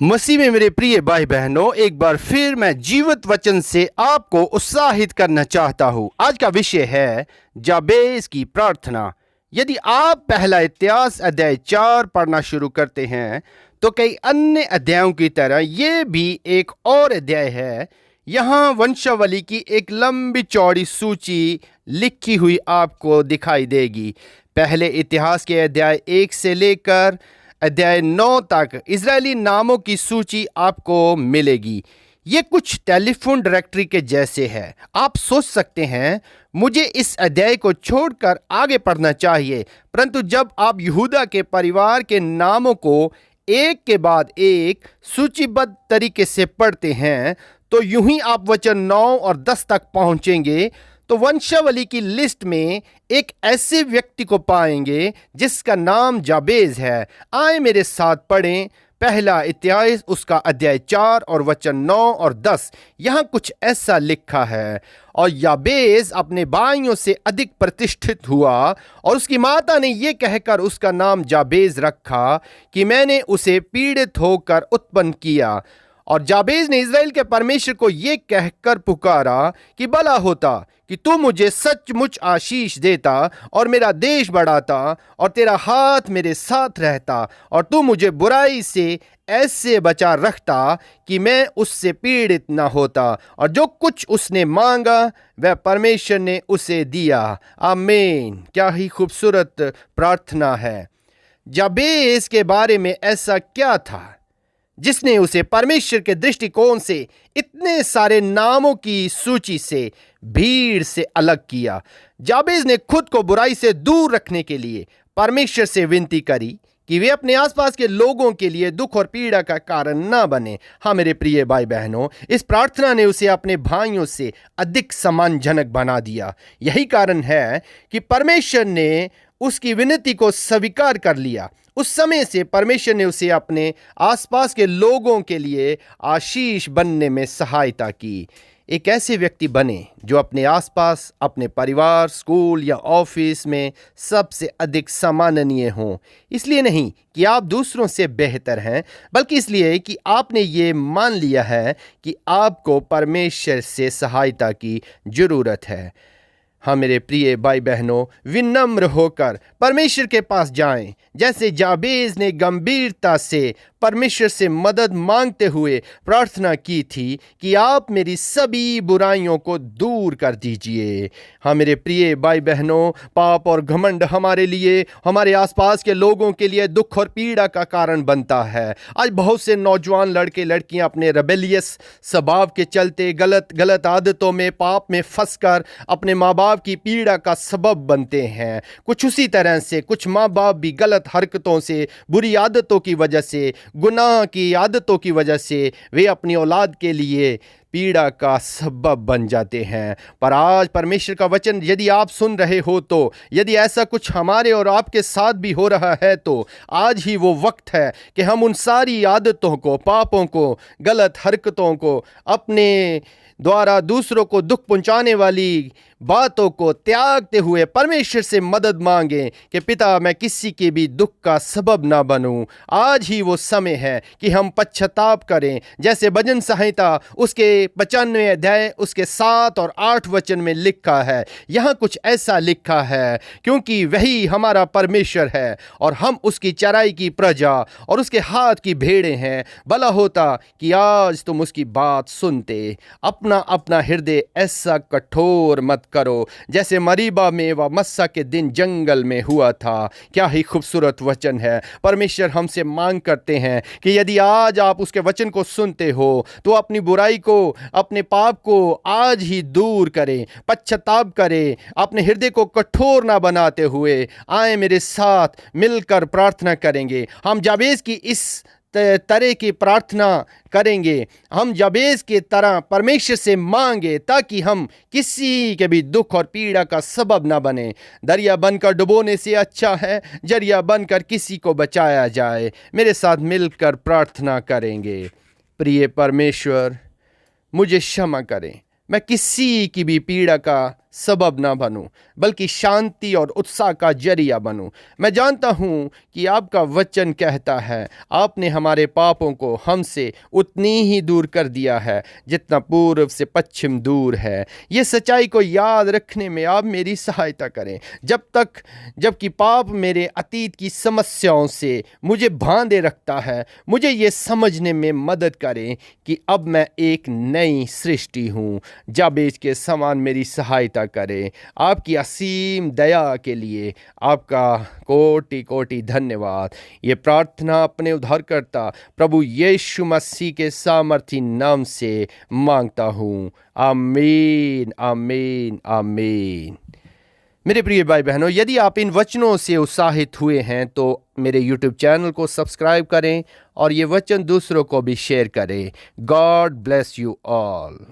मसीह में मेरे प्रिय भाई बहनों, एक बार फिर मैं जीवित वचन से आपको उत्साहित करना चाहता हूँ। आज का विषय है जाबेज की प्रार्थना। यदि आप पहला इतिहास अध्याय 4 पढ़ना शुरू करते हैं तो कई अन्य अध्यायों की तरह ये भी एक और अध्याय है। यहाँ वंशावली की एक लंबी चौड़ी सूची लिखी हुई आपको दिखाई देगी। पहले इतिहास के अध्याय 1 से लेकर अध्याय 9 तक इजरायली नामों की सूची आपको मिलेगी। ये कुछ टेलीफोन डायरेक्टरी के जैसे है। आप सोच सकते हैं मुझे इस अध्याय को छोड़कर आगे पढ़ना चाहिए, परंतु जब आप यहूदा के परिवार के नामों को एक के बाद एक सूचीबद्ध तरीके से पढ़ते हैं तो यूं ही आप वचन 9 और 10 तक पहुंचेंगे तो वंशावली की लिस्ट में एक ऐसे व्यक्ति को पाएंगे जिसका नाम जाबेज है। आए मेरे साथ पढ़ें पहला इतिहास उसका अध्याय 4 और वचन 9 और 10। यहाँ कुछ ऐसा लिखा है, और याबेज अपने भाइयों से अधिक प्रतिष्ठित हुआ और उसकी माता ने यह कहकर उसका नाम जाबेज रखा कि मैंने उसे पीड़ित होकर उत्पन्न किया। और जाबेज ने इज़राइल के परमेश्वर को यह कहकर पुकारा कि भला होता कि तू मुझे सचमुच आशीष देता और मेरा देश बढ़ाता और तेरा हाथ मेरे साथ रहता और तू मुझे बुराई से ऐसे बचा रखता कि मैं उससे पीड़ित न होता। और जो कुछ उसने मांगा वह परमेश्वर ने उसे दिया। आमीन। क्या ही खूबसूरत प्रार्थना है। जाबेज के बारे में ऐसा क्या था जिसने उसे परमेश्वर के दृष्टिकोण से इतने सारे नामों की सूची से भीड़ से अलग किया। जाबेज ने खुद को बुराई से दूर रखने के लिए परमेश्वर से विनती करी कि वे अपने आसपास के लोगों के लिए दुख और पीड़ा का कारण न बने। हाँ मेरे प्रिय भाई बहनों, इस प्रार्थना ने उसे अपने भाइयों से अधिक सम्मानजनक बना दिया। यही कारण है कि परमेश्वर ने उसकी विनती को स्वीकार कर लिया। उस समय से परमेश्वर ने उसे अपने आसपास के लोगों के लिए आशीष बनने में सहायता की। एक ऐसे व्यक्ति बने जो अपने आसपास, अपने परिवार, स्कूल या ऑफिस में सबसे अधिक सम्माननीय हों। इसलिए नहीं कि आप दूसरों से बेहतर हैं, बल्कि इसलिए कि आपने ये मान लिया है कि आपको परमेश्वर से सहायता की ज़रूरत है। हाँ मेरे प्रिय भाई बहनों, विनम्र होकर परमेश्वर के पास जाएं, जैसे जाबेज ने गंभीरता से परमेश्वर से मदद मांगते हुए प्रार्थना की थी कि आप मेरी सभी बुराइयों को दूर कर दीजिए। हाँ मेरे प्रिय भाई बहनों, पाप और घमंड हमारे लिए, हमारे आसपास के लोगों के लिए दुख और पीड़ा का कारण बनता है। आज बहुत से नौजवान लड़के लड़कियां अपने रेबेलियस स्वभाव के चलते गलत आदतों में, पाप में फंसकर अपने माँ बाप की पीड़ा का सबब बनते हैं। कुछ उसी तरह से कुछ माँ बाप भी गलत हरकतों से, बुरी आदतों की वजह से, गुनाह की आदतों की वजह से वे अपनी औलाद के लिए पीड़ा का सबब बन जाते हैं। पर आज परमेश्वर का वचन यदि आप सुन रहे हो, तो यदि ऐसा कुछ हमारे और आपके साथ भी हो रहा है, तो आज ही वो वक्त है कि हम उन सारी आदतों को, पापों को, गलत हरकतों को, अपने द्वारा दूसरों को दुख पहुंचाने वाली बातों को त्यागते हुए परमेश्वर से मदद मांगें कि पिता, मैं किसी के भी दुख का सबब ना बनूं। आज ही वो समय है कि हम पश्चाताप करें, जैसे भजन संहिता उसके 95 अध्याय उसके 7 और 8 वचन में लिखा है। यहाँ कुछ ऐसा लिखा है, क्योंकि वही हमारा परमेश्वर है और हम उसकी चराई की प्रजा और उसके हाथ की भेड़ें हैं। भला होता कि आज तुम उसकी बात सुनते। अपना अपना हृदय ऐसा कठोर मत करो जैसे मरीबा में व मस्सा के दिन जंगल में हुआ था। क्या ही खूबसूरत वचन है। परमेश्वर हमसे मांग करते हैं कि यदि आज आप उसके वचन को सुनते हो तो अपनी बुराई को, अपने पाप को आज ही दूर करें, पश्चाताप करें, अपने हृदय को कठोर ना बनाते हुए आए मेरे साथ मिलकर प्रार्थना करेंगे। हम जाबेज की इस तरह की प्रार्थना करेंगे। हम जाबेज के तरह परमेश्वर से मांगे ताकि हम किसी के भी दुख और पीड़ा का सबब ना बने। दरिया बनकर डुबोने से अच्छा है जरिया बनकर किसी को बचाया जाए। मेरे साथ मिलकर प्रार्थना करेंगे। प्रिय परमेश्वर, मुझे क्षमा करें, मैं किसी की भी पीड़ा का सबब ना बनूं, बल्कि शांति और उत्साह का जरिया बनूं। मैं जानता हूं कि आपका वचन कहता है, आपने हमारे पापों को हमसे उतनी ही दूर कर दिया है जितना पूर्व से पश्चिम दूर है। ये सच्चाई को याद रखने में आप मेरी सहायता करें, जबकि पाप मेरे अतीत की समस्याओं से मुझे बांधे रखता है। मुझे ये समझने में मदद करें कि अब मैं एक नई सृष्टि हूँ। जाबेज के समान मेरी सहायता करें। आपकी असीम दया के लिए आपका कोटि कोटि धन्यवाद। ये प्रार्थना अपने उद्धारकर्ता प्रभु यीशु मसीह के सामर्थी नाम से मांगता हूँ। आमीन, आमीन, आमीन। मेरे प्रिय भाई बहनों, यदि आप इन वचनों से उत्साहित हुए हैं तो मेरे YouTube चैनल को सब्सक्राइब करें और ये वचन दूसरों को भी शेयर करें। God bless you all.